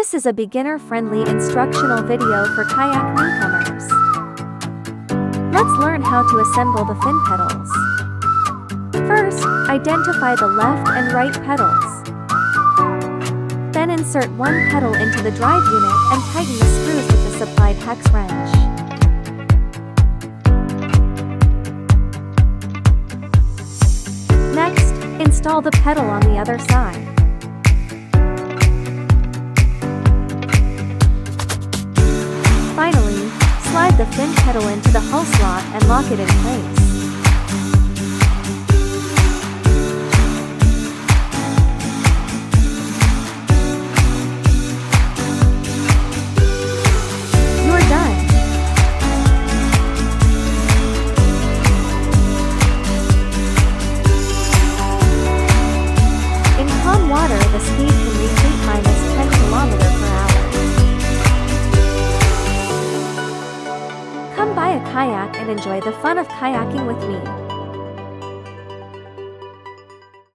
This is a beginner-friendly instructional video for kayak newcomers. Let's learn how to assemble the fin pedals. First, identify the left and right pedals. Then insert one pedal into the drive unit and tighten the screws with the supplied hex wrench. Next, install the pedal on the other side. Finally, slide the fin pedal into the hull slot and lock it in place. You're done. In calm water, the speed can reach 8-10 km/h. Come buy a kayak and enjoy the fun of kayaking with me.